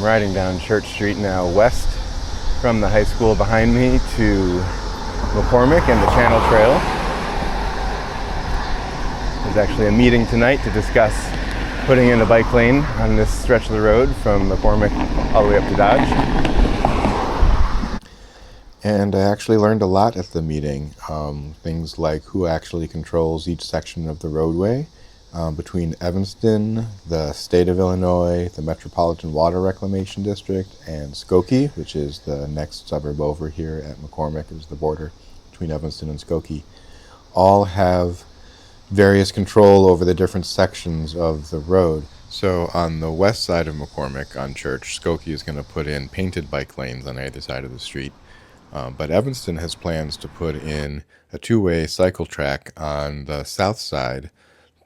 riding down Church Street now west from the high school behind me to McCormick and the Channel Trail. There's actually a meeting tonight to discuss putting in a bike lane on this stretch of the road from McCormick all the way up to Dodge. And I actually learned a lot at the meeting. Things like who actually controls each section of the roadway between Evanston, the state of Illinois, the Metropolitan Water Reclamation District, and Skokie, which is the next suburb over here at McCormick, is the border between Evanston and Skokie, all have various control over the different sections of the road. So on the west side of McCormick on Church, Skokie is going to put in painted bike lanes on either side of the street. But Evanston has plans to put in a two-way cycle track on the south side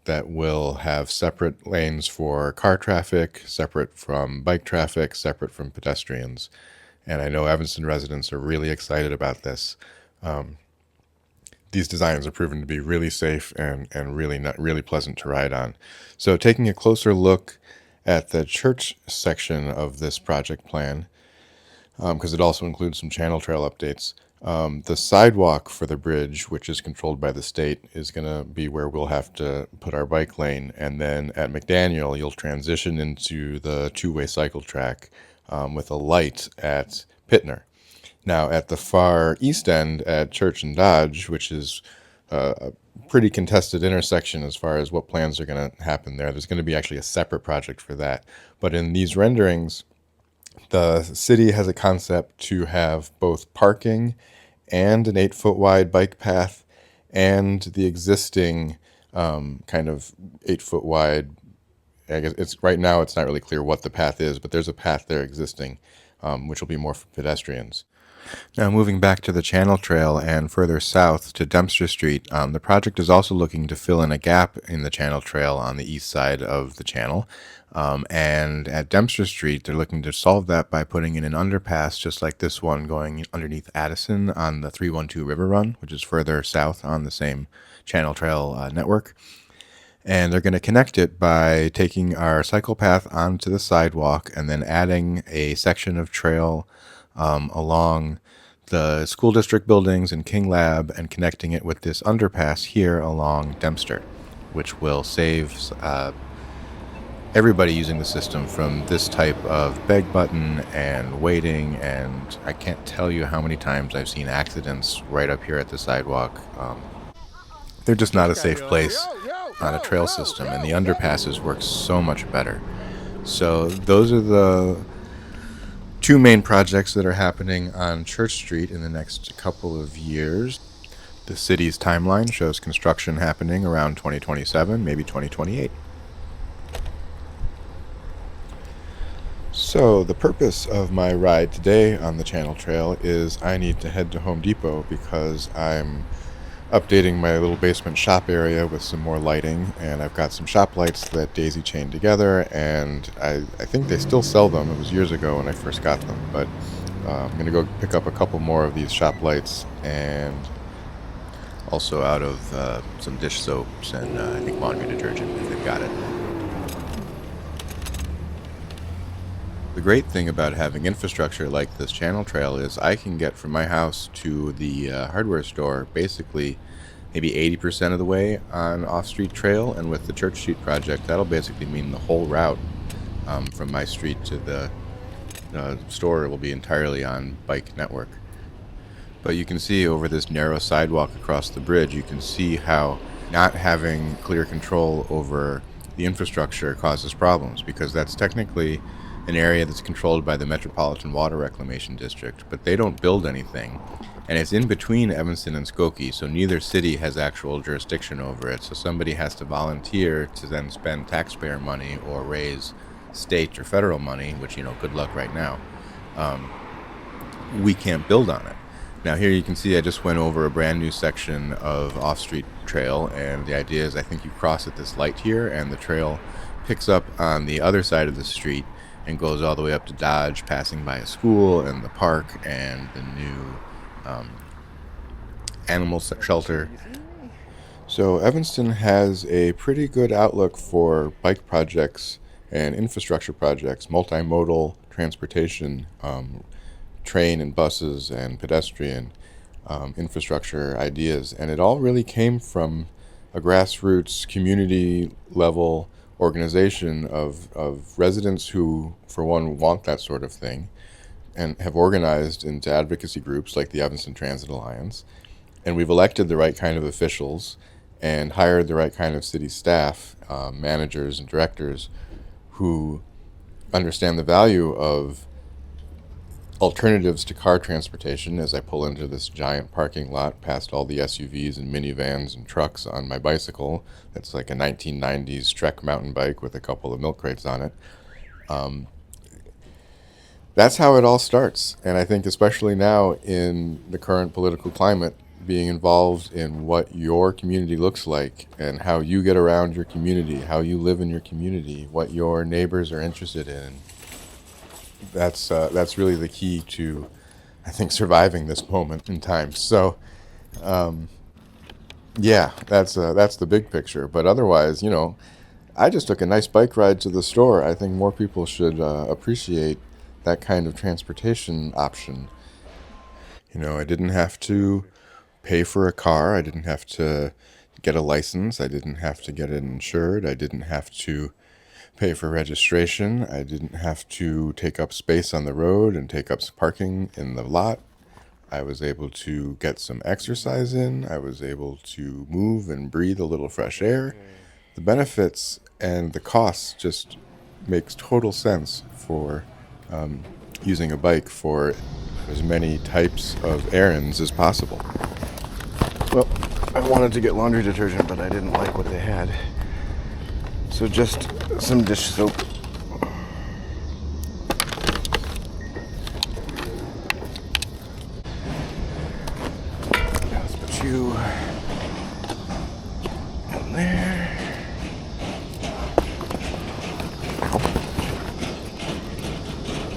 that will have separate lanes for car traffic, separate from bike traffic, separate from pedestrians. And I know Evanston residents are really excited about this. These designs are proven to be really safe and really pleasant to ride on. So taking a closer look at the church section of this project plan, because it also includes some channel trail updates. The sidewalk for the bridge, which is controlled by the state, is going to be where we'll have to put our bike lane. And then at McDaniel, you'll transition into the two-way cycle track with a light at Pittner. Now, at the far east end at Church and Dodge, which is a pretty contested intersection as far as what plans are going to happen there, there's going to be actually a separate project for that. But in these renderings, the city has a concept to have both parking and an 8-foot wide bike path and the existing kind of 8-foot wide, I guess right now it's not really clear what the path is, but there's a path there existing, which will be more for pedestrians. Now moving back to the Channel Trail and further south to Dempster Street, the project is also looking to fill in a gap in the Channel Trail on the east side of the channel. And at Dempster Street, they're looking to solve that by putting in an underpass just like this one going underneath Addison on the 312 River Run, which is further south on the same Channel Trail network. And they're going to connect it by taking our cycle path onto the sidewalk and then adding a section of trail along the school district buildings and King Lab and connecting it with this underpass here along Dempster, which will save everybody using the system from this type of beg button and waiting. And I can't tell you how many times I've seen accidents right up here at the sidewalk. They're just not a safe place on a trail system, and the underpasses work so much better. So those are the two main projects that are happening on Church Street in the next couple of years. The city's timeline shows construction happening around 2027, maybe 2028. So the purpose of my ride today on the Channel Trail is I need to head to Home Depot because I'm updating my little basement shop area with some more lighting, and I've got some shop lights that daisy chained together, and I think they still sell them. It was years ago when I first got them, but I'm going to go pick up a couple more of these shop lights, and also out of some dish soaps and I think laundry detergent if they've got it. The great thing about having infrastructure like this Channel Trail is I can get from my house to the hardware store basically maybe 80% of the way on off-street trail, and with the Church Street project, that'll basically mean the whole route from my street to the store will be entirely on bike network. But you can see over this narrow sidewalk across the bridge, you can see how not having clear control over the infrastructure causes problems, because that's technically an area that's controlled by the Metropolitan Water Reclamation District, but they don't build anything, and it's in between Evanston and Skokie, so neither city has actual jurisdiction over it, so somebody has to volunteer to then spend taxpayer money or raise state or federal money, which, good luck right now. We can't build on it. Now here you can see I just went over a brand new section of off-street trail, and the idea is I think you cross at this light here, and the trail picks up on the other side of the street and goes all the way up to Dodge, passing by a school and the park and the new animal shelter. So Evanston has a pretty good outlook for bike projects and infrastructure projects, multimodal transportation, train and buses and pedestrian infrastructure ideas. And it all really came from a grassroots community level organization of residents who, for one, want that sort of thing and have organized into advocacy groups like the Evanston Transit Alliance. And we've elected the right kind of officials and hired the right kind of city staff, managers and directors who understand the value of alternatives to car transportation. As I pull into this giant parking lot past all the SUVs and minivans and trucks on my bicycle, that's like a 1990s Trek mountain bike with a couple of milk crates on it. That's how it all starts. And I think especially now in the current political climate, being involved in what your community looks like and how you get around your community, how you live in your community, what your neighbors are interested in. That's really the key to, I think, surviving this moment in time. So, yeah, that's the big picture. But otherwise, I just took a nice bike ride to the store. I think more people should appreciate that kind of transportation option. I didn't have to pay for a car. I didn't have to get a license. I didn't have to get it insured. I didn't have to pay for registration. I didn't have to take up space on the road and take up parking in the lot. I was able to get some exercise in. I was able to move and breathe a little fresh air. The benefits and the costs just makes total sense for using a bike for as many types of errands as possible. Well, I wanted to get laundry detergent, but I didn't like what they had. So just some dish soap. Let's put you in there.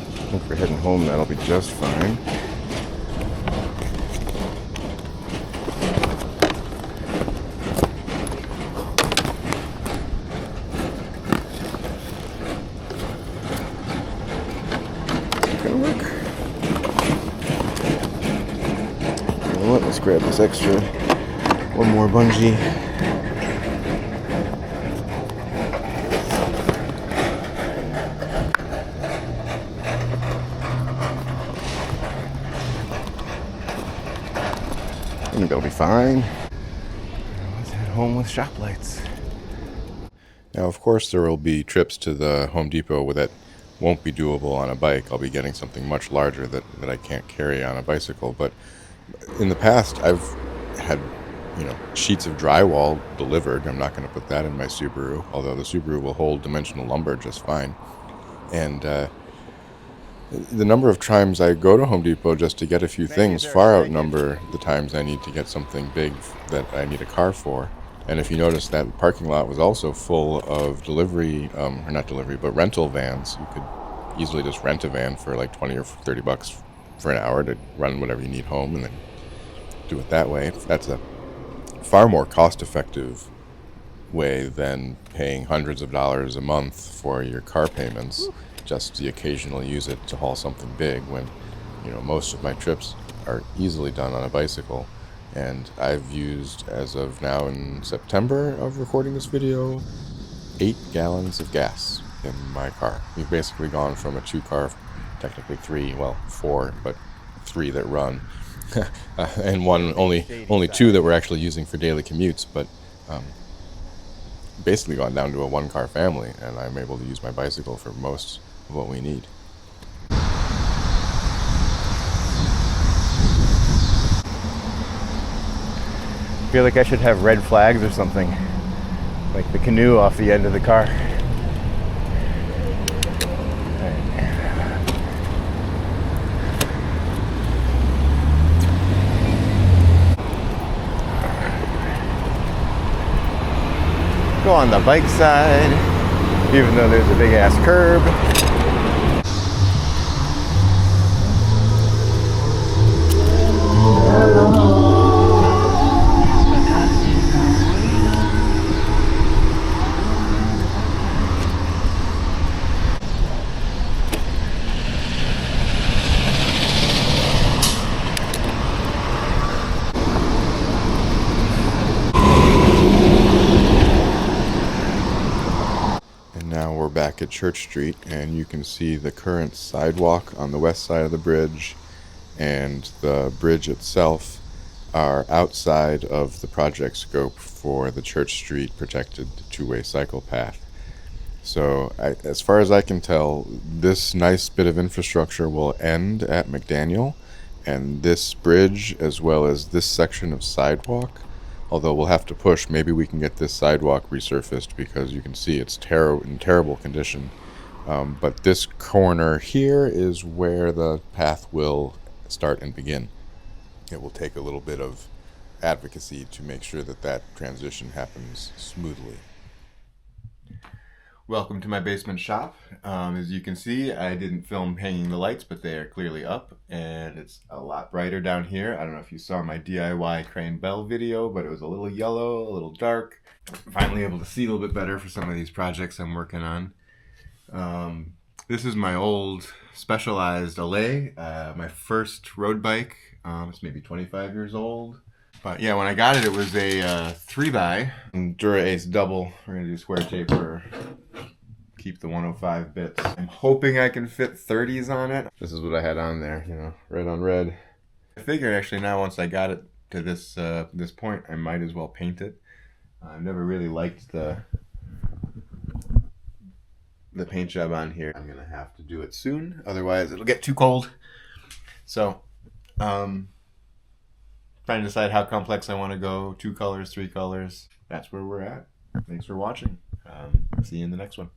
I think for heading home, that'll be just fine. Let's grab this extra, one more bungee. I think that'll be fine. Let's head home with shop lights. Now, of course, there will be trips to the Home Depot that won't be doable on a bike. I'll be getting something much larger that I can't carry on a bicycle. But in the past, I've had, sheets of drywall delivered. I'm not going to put that in my Subaru, although the Subaru will hold dimensional lumber just fine. And the number of times I go to Home Depot just to get a few things far outnumber the times I need to get something big that I need a car for. And if you notice, that parking lot was also full of rental vans. You could easily just rent a van for like $20 or $30 for an hour to run whatever you need home and then do it that way. That's a far more cost-effective way than paying hundreds of dollars a month for your car payments just to occasionally use it to haul something big when, most of my trips are easily done on a bicycle. And I've used, as of now in September of recording this video, 8 gallons of gas in my car. We've basically gone from a 2-car, technically 3, 4, but 3 that run, and only 2 that we're actually using for daily commutes, but basically gone down to a 1-car family, and I'm able to use my bicycle for most of what we need. I feel like I should have red flags or something, like the canoe off the end of the car. Go on the bike side, even though there's a big ass curb. back at Church Street, and you can see the current sidewalk on the west side of the bridge and the bridge itself are outside of the project scope for the Church Street protected two-way cycle path. So as far as I can tell, this nice bit of infrastructure will end at McDaniel, and this bridge as well as this section of sidewalk, although we'll have to push, maybe we can get this sidewalk resurfaced because you can see it's in terrible condition. But this corner here is where the path will start and begin. It will take a little bit of advocacy to make sure that that transition happens smoothly. Welcome to my basement shop. As you can see, I didn't film hanging the lights, but they are clearly up, and it's a lot brighter down here. I don't know if you saw my DIY crane bell video, but it was a little yellow, a little dark. I'm finally able to see a little bit better for some of these projects I'm working on. This is my old Specialized Allay, my first road bike. It's maybe 25 years old. But yeah, when I got it, it was a 3x Dura-Ace double. We're going to do square tape or keep the 105 bits. I'm hoping I can fit 30s on it. This is what I had on there, you know, red on red. I figured actually now once I got it to this point, I might as well paint it. I've never really liked the paint job on here. I'm going to have to do it soon, otherwise it'll get too cold. So, trying to decide how complex I want to go. 2 colors, 3 colors. That's where we're at. Thanks for watching. See you in the next one.